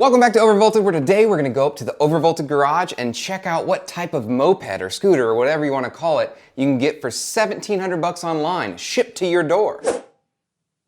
Welcome back to Overvolted, where today we're going to go up to the Overvolted garage and check out what type of moped or scooter or whatever you want to call it you can get for 1,700 bucks online, shipped to your door.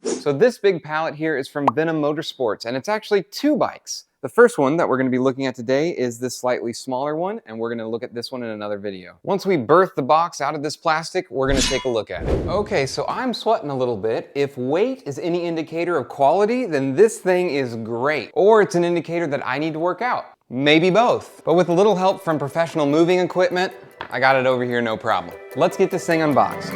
So this big pallet here is from Venom Motorsports, and it's actually two bikes. The first one that we're going to be looking at today is this slightly smaller one, and we're going to look at this one in another video. Once we birth the box out of this plastic, we're going to take a look at it. Okay, so I'm sweating a little bit. If weight is any indicator of quality, then this thing is great. Or it's an indicator that I need to work out. Maybe both. But with a little help from professional moving equipment, I got it over here no problem. Let's get this thing unboxed.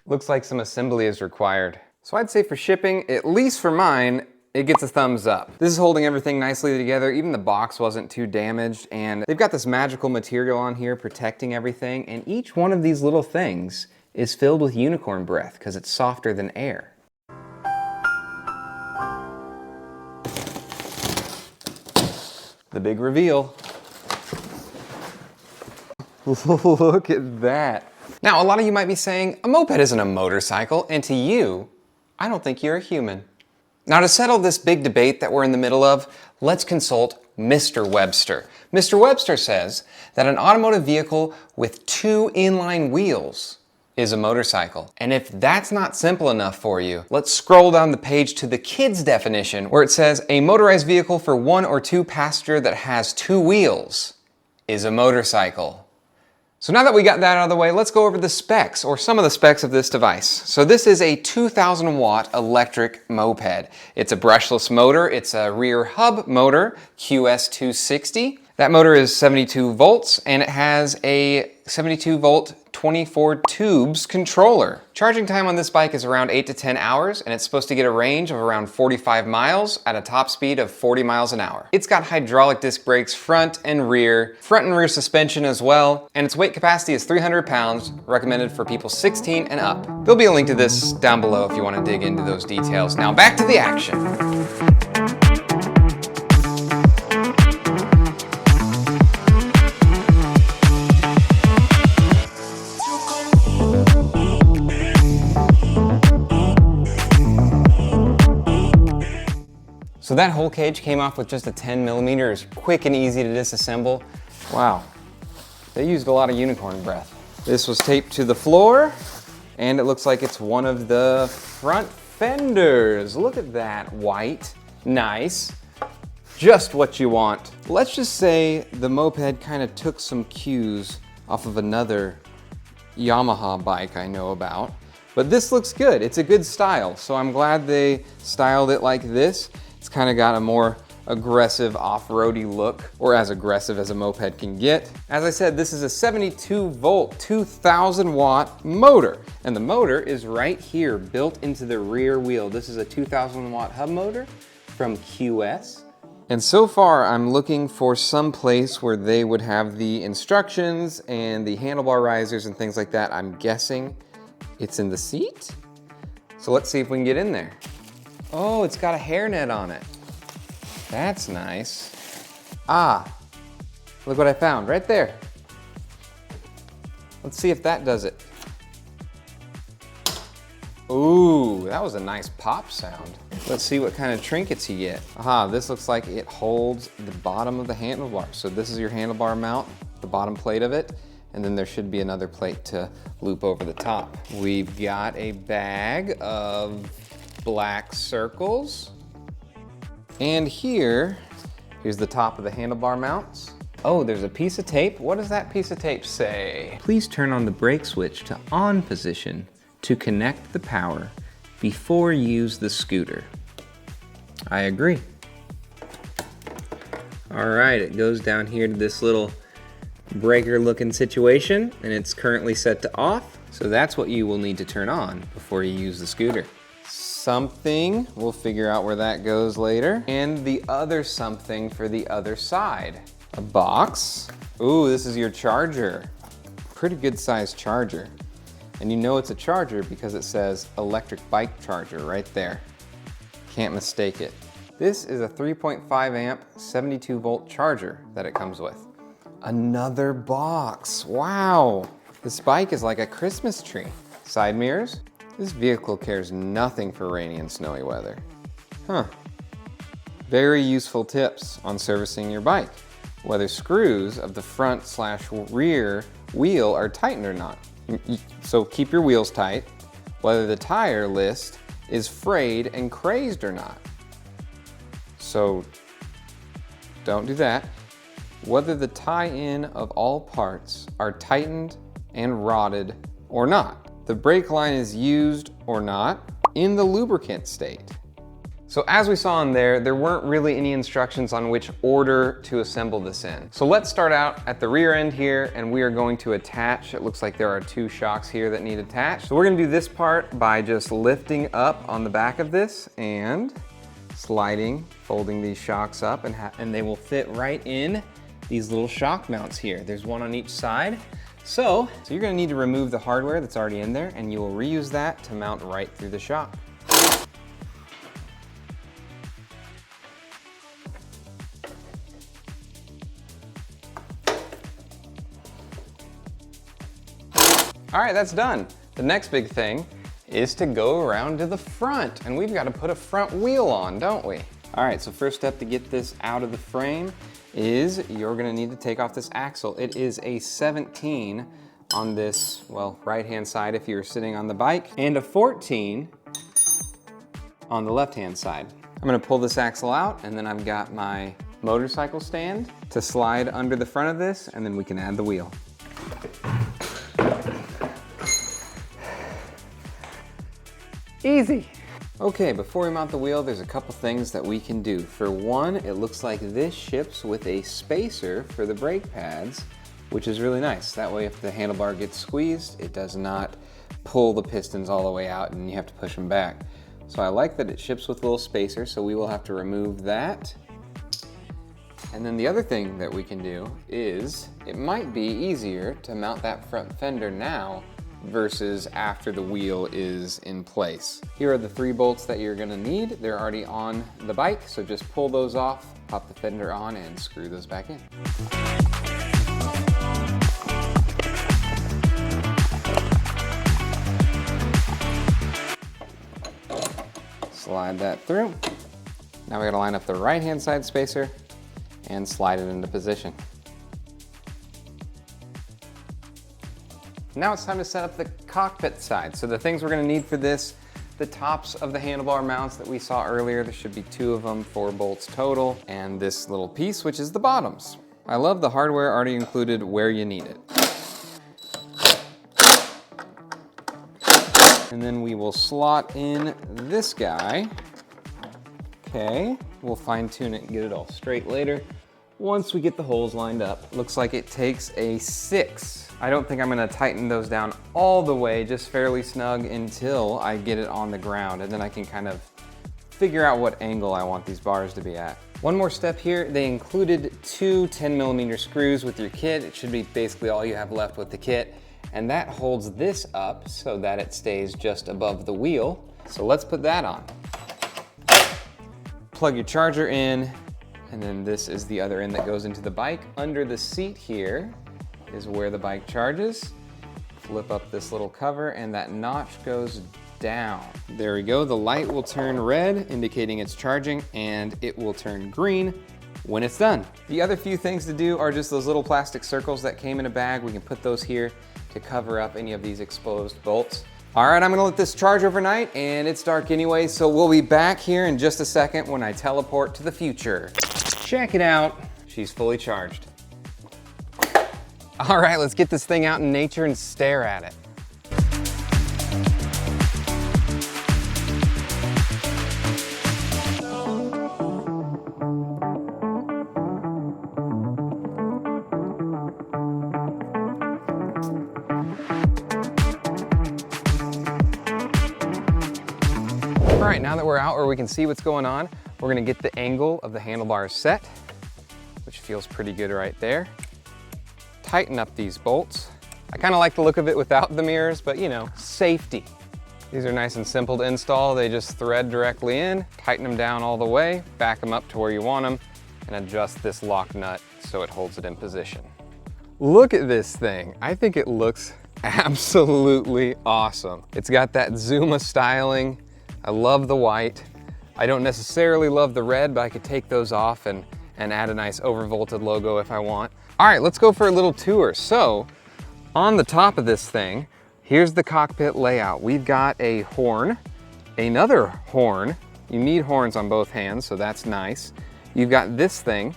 Looks like some assembly is required. So I'd say for shipping, at least for mine, it gets a thumbs up. This is holding everything nicely together. Even the box wasn't too damaged, and they've got this magical material on here protecting everything, and each one of these little things is filled with unicorn breath because it's softer than air. The big reveal. Look at that. Now, a lot of you might be saying, a moped isn't a motorcycle, and to you, I don't think you're a human. Now, to settle this big debate that we're in the middle of, let's consult Mr. Webster. Mr. Webster says that an automotive vehicle with two inline wheels is a motorcycle. And if that's not simple enough for you, let's scroll down the page to the kids' definition, where it says a motorized vehicle for one or two passenger that has two wheels is a motorcycle. So now that we got that out of the way, let's go over the specs, or some of the specs of this device. So this is a 2000 watt electric moped. It's a brushless motor, it's a rear hub motor, QS260. That motor is 72 volts, and it has a 72 volt 24 tubes controller. Charging time on this bike is around 8 to 10 hours, and it's supposed to get a range of around 45 miles at a top speed of 40 miles an hour. It's got hydraulic disc brakes front and rear suspension as well, and its weight capacity is 300 pounds, recommended for people 16 and up. There'll be a link to this down below if you want to dig into those details. Now back to the action. So that whole cage came off with just a 10 millimeters, quick and easy to disassemble. Wow, they used a lot of unicorn breath. This was taped to the floor, and it looks like it's one of the front fenders. Look at that, white, nice, just what you want. Let's just say the moped kind of took some cues off of another Yamaha bike I know about, but this looks good. It's a good style, so I'm glad they styled it like this. It's kind of got a more aggressive off-roady look, or as aggressive as a moped can get. As I said, this is a 72 volt, 2000 watt motor, and the motor is right here built into the rear wheel. This is a 2000 watt hub motor from QS. And so far, I'm looking for some place where they would have the instructions and the handlebar risers and things like that. I'm guessing it's in the seat. So let's see if we can get in there. Oh, it's got a hairnet on it. That's nice. Ah, look what I found right there. Let's see if that does it. Ooh, that was a nice pop sound. Let's see what kind of trinkets you get. Aha, this looks like it holds the bottom of the handlebar. So this is your handlebar mount, the bottom plate of it, and then there should be another plate to loop over the top. We've got a bag of black circles. And here's the top of the handlebar mounts. Oh, there's a piece of tape. What does that piece of tape say? Please turn on the brake switch to on position to connect the power before you use the scooter. I agree. All right, it goes down here to this little breaker looking situation, and it's currently set to off. So that's what you will need to turn on before you use the scooter. Something, we'll figure out where that goes later. And the other something for the other side. A box. Ooh, this is your charger. Pretty good sized charger. And you know it's a charger because it says electric bike charger right there. Can't mistake it. This is a 3.5 amp, 72 volt charger that it comes with. Another box, wow. This bike is like a Christmas tree. Side mirrors, This vehicle cares nothing for rainy and snowy weather. Huh. Very useful tips on servicing your bike. Whether screws of the front/rear wheel are tightened or not. So keep your wheels tight. Whether the tire list is frayed and crazed or not. So don't do that. Whether the tie-in of all parts are tightened and rotted or not. The brake line is used or not in the lubricant state. So as we saw in there weren't really any instructions on which order to assemble this in. So let's start out at the rear end here, and we are going to attach, it looks like there are 2 shocks here that need attached. So we're gonna do this part by just lifting up on the back of this and sliding, folding these shocks up, and they will fit right in these little shock mounts here. There's one on each side. So you're gonna need to remove the hardware that's already in there, and you will reuse that to mount right through the shock. All right, that's done. The next big thing is to go around to the front, and we've got to put a front wheel on, don't we? All right, so first step to get this out of the frame is you're gonna need to take off this axle. It is a 17 on this, well, right-hand side if you're sitting on the bike, and a 14 on the left-hand side. I'm gonna pull this axle out, and then I've got my motorcycle stand to slide under the front of this, and then we can add the wheel. Easy. Okay, before we mount the wheel, there's a couple things that we can do. For one, it looks like this ships with a spacer for the brake pads, which is really nice. That way, if the handlebar gets squeezed, it does not pull the pistons all the way out and you have to push them back. So I like that it ships with a little spacer, so we will have to remove that. And then the other thing that we can do is, it might be easier to mount that front fender now versus after the wheel is in place. Here are the 3 bolts that you're gonna need. They're already on the bike, so just pull those off, pop the fender on, and screw those back in. Slide that through. Now we gotta line up the right-hand side spacer and slide it into position. Now it's time to set up the cockpit side. So the things we're gonna need for this, the tops of the handlebar mounts that we saw earlier, there should be 2 of them, 4 bolts total, and this little piece, which is the bottoms. I love the hardware already included where you need it. And then we will slot in this guy. Okay, we'll fine tune it and get it all straight later once we get the holes lined up. Looks like it takes a 6. I don't think I'm gonna tighten those down all the way, just fairly snug until I get it on the ground, and then I can kind of figure out what angle I want these bars to be at. One more step here, they included 2 10mm screws with your kit. It should be basically all you have left with the kit, and that holds this up so that it stays just above the wheel. So let's put that on. Plug your charger in, and then this is the other end that goes into the bike. Under the seat here is where the bike charges. Flip up this little cover and that notch goes down. There we go, the light will turn red, indicating it's charging, and it will turn green when it's done. The other few things to do are just those little plastic circles that came in a bag. We can put those here to cover up any of these exposed bolts. All right, I'm gonna let this charge overnight, and it's dark anyway, so we'll be back here in just a second when I teleport to the future. Check it out, she's fully charged. All right, let's get this thing out in nature and stare at it. All right, now that we're out where we can see what's going on, we're gonna get the angle of the handlebars set, which feels pretty good right there. Tighten up these bolts. I kind of like the look of it without the mirrors, but you know, safety. These are nice and simple to install. They just thread directly in, tighten them down all the way, back them up to where you want them, and adjust this lock nut so it holds it in position. Look at this thing. I think it looks absolutely awesome. It's got that Zuma styling. I love the white. I don't necessarily love the red, but I could take those off and add a nice overvolted logo if I want. All right, let's go for a little tour. So, on the top of this thing, here's the cockpit layout. We've got a horn, another horn. You need horns on both hands, so that's nice. You've got this thing,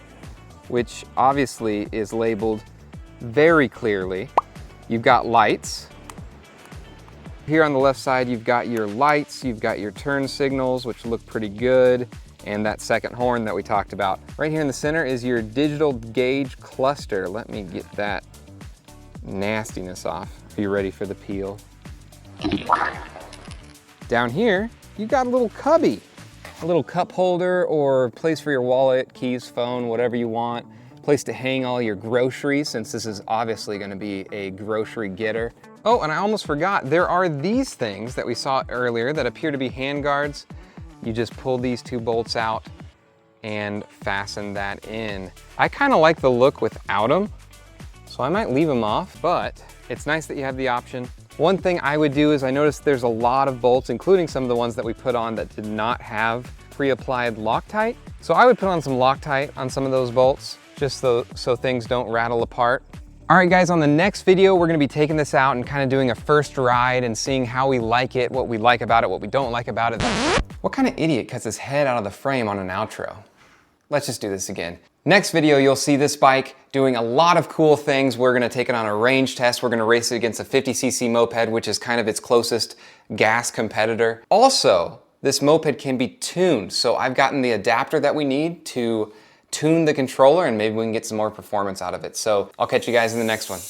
which obviously is labeled very clearly. You've got lights. Here on the left side, you've got your lights, you've got your turn signals, which look pretty good, and that second horn that we talked about. Right here in the center is your digital gauge cluster. Let me get that nastiness off. Are you ready for the peel? Down here, you got a little cubby. A little cup holder or place for your wallet, keys, phone, whatever you want. Place to hang all your groceries, since this is obviously gonna be a grocery getter. Oh, and I almost forgot, there are these things that we saw earlier that appear to be hand guards. You just pull these two bolts out and fasten that in. I kind of like the look without them, so I might leave them off, but it's nice that you have the option. One thing I would do is I noticed there's a lot of bolts, including some of the ones that we put on that did not have pre-applied Loctite. So I would put on some Loctite on some of those bolts, just so things don't rattle apart. All right guys, on the next video, we're gonna be taking this out and kind of doing a first ride and seeing how we like it, what we like about it, what we don't like about it. What kind of idiot cuts his head out of the frame on an outro? Let's just do this again. Next video, you'll see this bike doing a lot of cool things. We're gonna take it on a range test. We're gonna race it against a 50cc moped, which is kind of its closest gas competitor. Also, this moped can be tuned. So I've gotten the adapter that we need to tune the controller, and maybe we can get some more performance out of it. So I'll catch you guys in the next one.